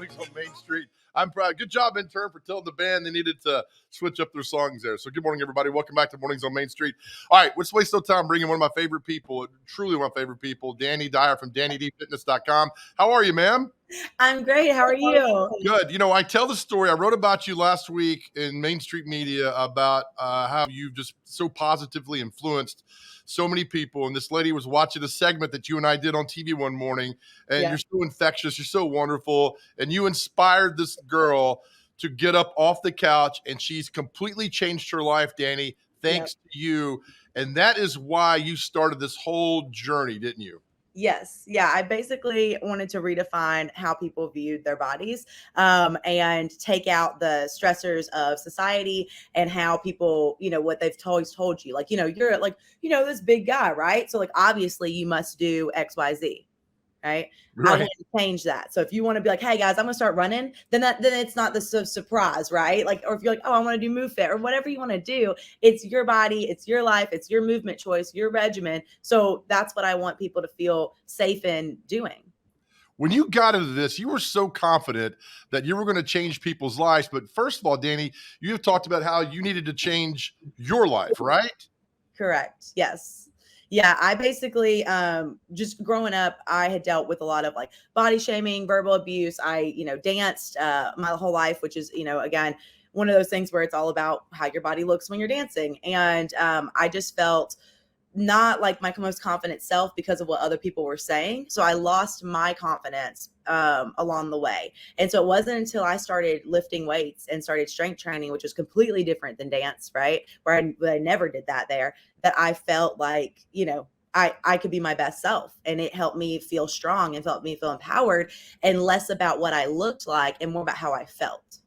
Mornings on Main Street. I'm proud. Good job, intern, for telling the band they needed to switch up their songs there. So good morning, everybody. Welcome back to Mornings on Main Street. All right, let's waste no time bringing one of my favorite people, truly one of my favorite people, Dani Dyer from DaniDFitness.com. How are you, ma'am? I'm great. How are you? Good. You know, I tell the story. I wrote about you last week in Main Street Media about how you've just so positively influenced so many people. And this lady was watching a segment that you and I did on TV one morning, and You're so infectious. You're so wonderful. And you inspired this girl to get up off the couch, and she's completely changed her life, Dani, thanks to you. And that is why you started this whole journey, didn't you? Yes. Yeah. I basically wanted to redefine how people viewed their bodies and take out the stressors of society and how people, what they've always told you, like, you're like, this big guy, right? So like, obviously you must do X, Y, Z. Right. I want to change that. So if you want to be like, hey guys, I'm gonna start running, then it's not the surprise, right? Like, or if you're like, oh, I want to do move fit or whatever you want to do, it's your body, it's your life, it's your movement choice, your regimen. So that's what I want people to feel safe in doing. When you got into this, you were so confident that you were going to change people's lives. But first of all, Dani, you have talked about how you needed to change your life, right? Correct. Yes. Yeah, I basically, just growing up, I had dealt with a lot of like body shaming, verbal abuse. I, danced my whole life, which is, again, one of those things where it's all about how your body looks when you're dancing. And I just felt not like my most confident self because of what other people were saying. So I lost my confidence along the way. And so it wasn't until I started lifting weights and started strength training, which was completely different than dance, right? Where I never did that there, that I felt like, I could be my best self, and it helped me feel strong and helped me feel empowered, and less about what I looked like and more about how I felt.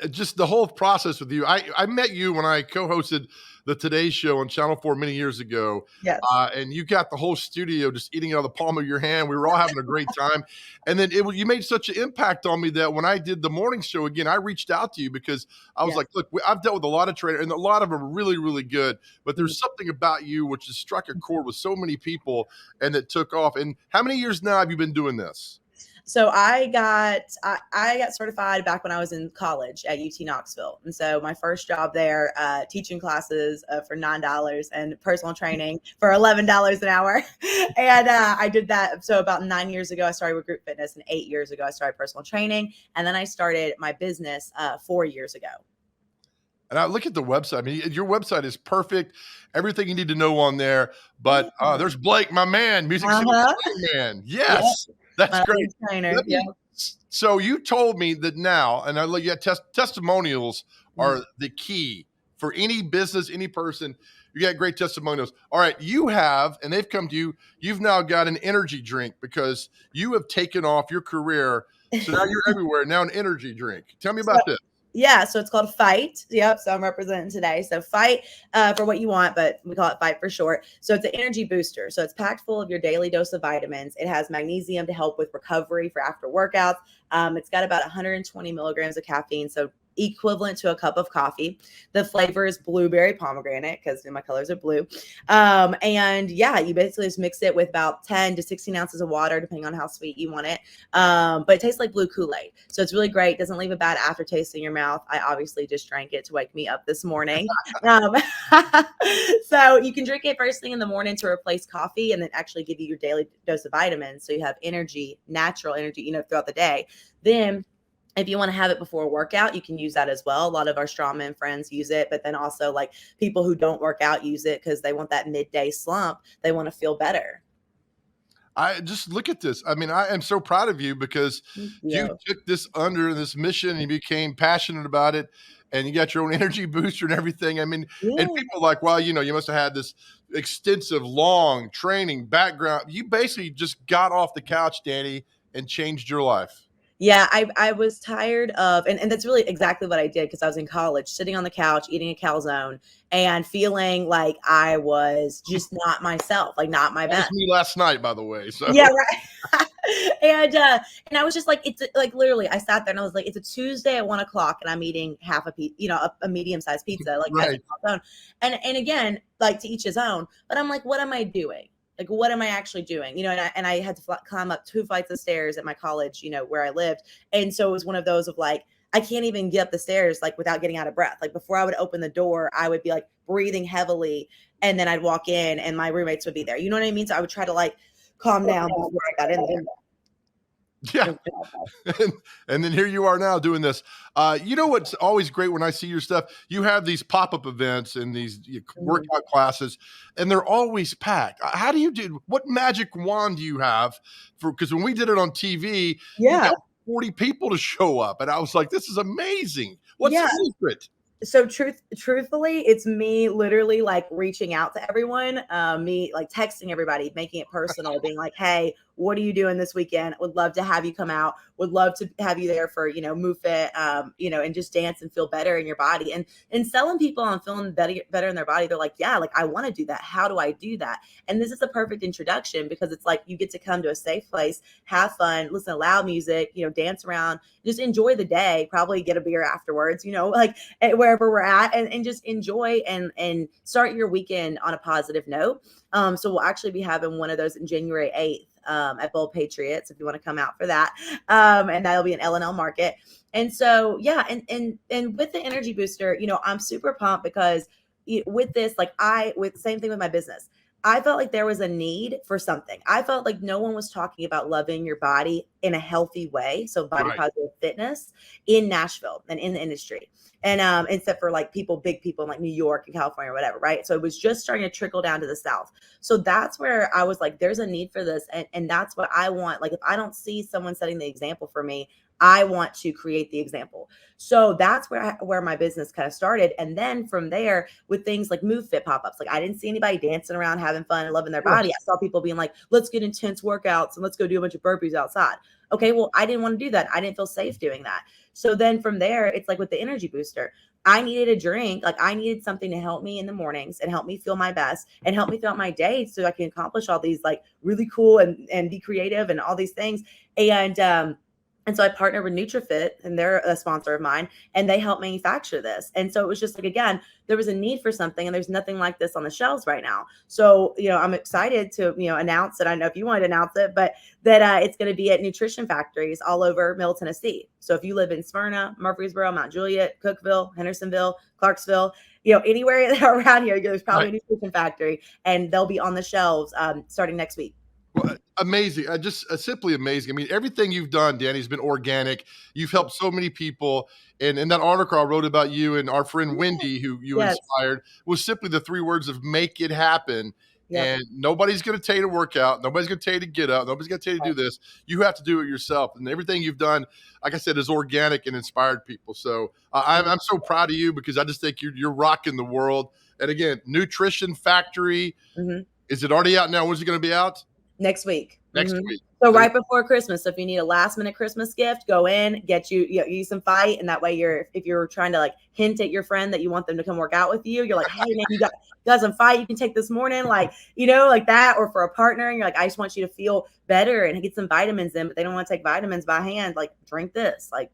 Just the whole process with you. I met you when I co-hosted the Today Show on Channel 4 many years ago. Yes. And you got the whole studio just eating out of the palm of your hand. We were all having a great time. And then you made such an impact on me that when I did the morning show again, I reached out to you because I was like, look, I've dealt with a lot of trainers, and a lot of them are really, really good. But there's something about you which has struck a chord with so many people, and it took off. And how many years now have you been doing this? So I got certified back when I was in college at UT Knoxville. And so my first job there, teaching classes for $9 and personal training for $11 an hour. And I did that. So about 9 years ago, I started with group fitness, and 8 years ago, I started personal training. And then I started my business 4 years ago. And I look at the website. I mean, your website is perfect. Everything you need to know on there. But there's Blake, my man, music man. Yes. That's great. So you told me that now, and I look at testimonials are the key for any business, any person. You got great testimonials. All right, you have, and they've come to you. You've now got an energy drink because you have taken off your career. So now you're everywhere. Now an energy drink. Tell me about this. Yeah, so it's called Fight. Yep, so I'm representing today. So Fight for what you want, but we call it Fight for short. So it's an energy booster. So it's packed full of your daily dose of vitamins. It has magnesium to help with recovery for after workouts. It's got about 120 milligrams of caffeine, so equivalent to a cup of coffee. The flavor is blueberry pomegranate because my colors are blue. And yeah, you basically just mix it with about 10 to 16 ounces of water, depending on how sweet you want it. But it tastes like blue Kool-Aid. So it's really great. Doesn't leave a bad aftertaste in your mouth. I obviously just drank it to wake me up this morning. So you can drink it first thing in the morning to replace coffee, and then actually give you your daily dose of vitamins. So you have energy, natural energy, throughout the day. Then if you want to have it before a workout, you can use that as well. A lot of our strongman friends use it, but then also like people who don't work out use it because they want that midday slump. They want to feel better. I just look at this. I mean, I am so proud of you because you took this under this mission and you became passionate about it, and you got your own energy booster and everything. I mean, and people are like, well, you must have had this extensive, long training background. You basically just got off the couch, Dani, and changed your life. Yeah, I was tired of, and that's really exactly what I did because I was in college, sitting on the couch, eating a calzone, and feeling like I was just not myself, like not my best. That was me last night, by the way. So. Yeah, right. And I was just like, it's like literally, I sat there and I was like, it's a Tuesday at 1 o'clock, and I'm eating half a pizza, a medium-sized pizza, like right. And again, like to each his own. But I'm like, what am I doing? Like, what am I actually doing? And I had to climb up 2 flights of stairs at my college, where I lived. And so it was one of those of like, I can't even get up the stairs like without getting out of breath. Like before I would open the door, I would be like breathing heavily, and then I'd walk in and my roommates would be there. You know what I mean? So I would try to like calm down before I got in there. Yeah. And then here you are now doing this. You know what's always great when I see your stuff? You have these pop-up events and these workout classes, and they're always packed. How do you do? What magic wand do you have for? Because when we did it on TV, you got 40 people to show up, and I was like, "This is amazing." What's the secret? So truthfully, it's me literally like reaching out to everyone, me like texting everybody, making it personal, being like, hey, what are you doing this weekend? Would love to have you come out. Would love to have you there for, Move Fit, and just dance and feel better in your body. And selling people on feeling better in their body. They're like, yeah, like I want to do that. How do I do that? And this is a perfect introduction because it's like you get to come to a safe place, have fun, listen to loud music, dance around, just enjoy the day, probably get a beer afterwards, like wherever we're at, and just enjoy and start your weekend on a positive note. So we'll actually be having one of those in January 8th. At Bold Patriots, if you want to come out for that. And that'll be in L&L Market. And so, yeah. And with the energy booster, I'm super pumped because with this, same thing with my business. I felt like there was a need for something. I felt like no one was talking about loving your body in a healthy way. So body positive fitness in Nashville and in the industry. And except for like big people in like New York and California or whatever, right? So it was just starting to trickle down to the South. So that's where I was like, there's a need for this. And that's what I want. Like if I don't see someone setting the example for me, I want to create the example. So that's where my business kind of started. And then from there with things like Move Fit pop-ups, like I didn't see anybody dancing around, having fun and loving their body. I saw people being like, let's get intense workouts and let's go do a bunch of burpees outside. Okay, well, I didn't want to do that. I didn't feel safe doing that. So then from there, it's like with the energy booster, I needed a drink. Like I needed something to help me in the mornings and help me feel my best and help me throughout my day so I can accomplish all these like really cool and be creative and all these things. And so I partnered with NutriFit, and they're a sponsor of mine, and they helped manufacture this. And so it was just like, again, there was a need for something, and there's nothing like this on the shelves right now. So, I'm excited to, announce it. I don't know if you wanted to announce it, but that it's going to be at nutrition factories all over Middle Tennessee. So if you live in Smyrna, Murfreesboro, Mount Juliet, Cookeville, Hendersonville, Clarksville, anywhere around here, there's probably a nutrition factory, and they'll be on the shelves starting next week. Well, amazing. Just simply amazing. I mean, everything you've done, Dani, has been organic. You've helped so many people. And in that article I wrote about you and our friend Wendy, who you inspired, was simply the 3 words of make it happen. And nobody's going to tell you to work out. Nobody's going to tell you to get up. Nobody's going to tell you to do this. You have to do it yourself. And everything you've done, like I said, is organic and inspired people. So I'm so proud of you because I just think you're rocking the world. And again, Nutrition Factory, is it already out now? When's it going to be out? Next week. Next week. So right before Christmas. So if you need a last minute Christmas gift, go in, get you some fight. And that way if you're trying to like hint at your friend that you want them to come work out with you, you're like, hey man, you got some fight you can take this morning, like, like that. Or for a partner, and you're like, I just want you to feel better and get some vitamins in, but they don't want to take vitamins by hand. Like drink this. Like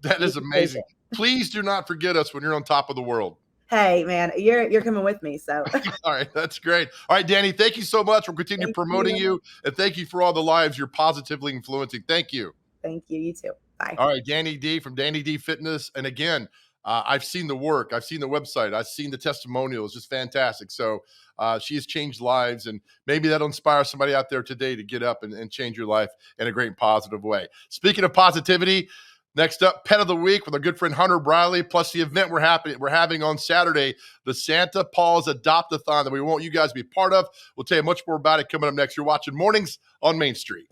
that is amazing. Please do not forget us when you're on top of the world. Hey man, you're coming with me. So all right, that's great. All right, Dani, thank you so much. We'll continue promoting you, and thank you for all the lives you're positively influencing. Thank you. Thank you. You too. Bye. All right, Dani D from DaniDFitness. And again, I've seen the work, I've seen the website, I've seen the testimonials, just fantastic. So she has changed lives, and maybe that'll inspire somebody out there today to get up and change your life in a great and positive way. Speaking of positivity, next up, Pet of the Week with our good friend Hunter Briley, plus the event we're having on Saturday, the Santa Paws Adopt-a-thon that we want you guys to be part of. We'll tell you much more about it coming up next. You're watching Mornings on Main Street.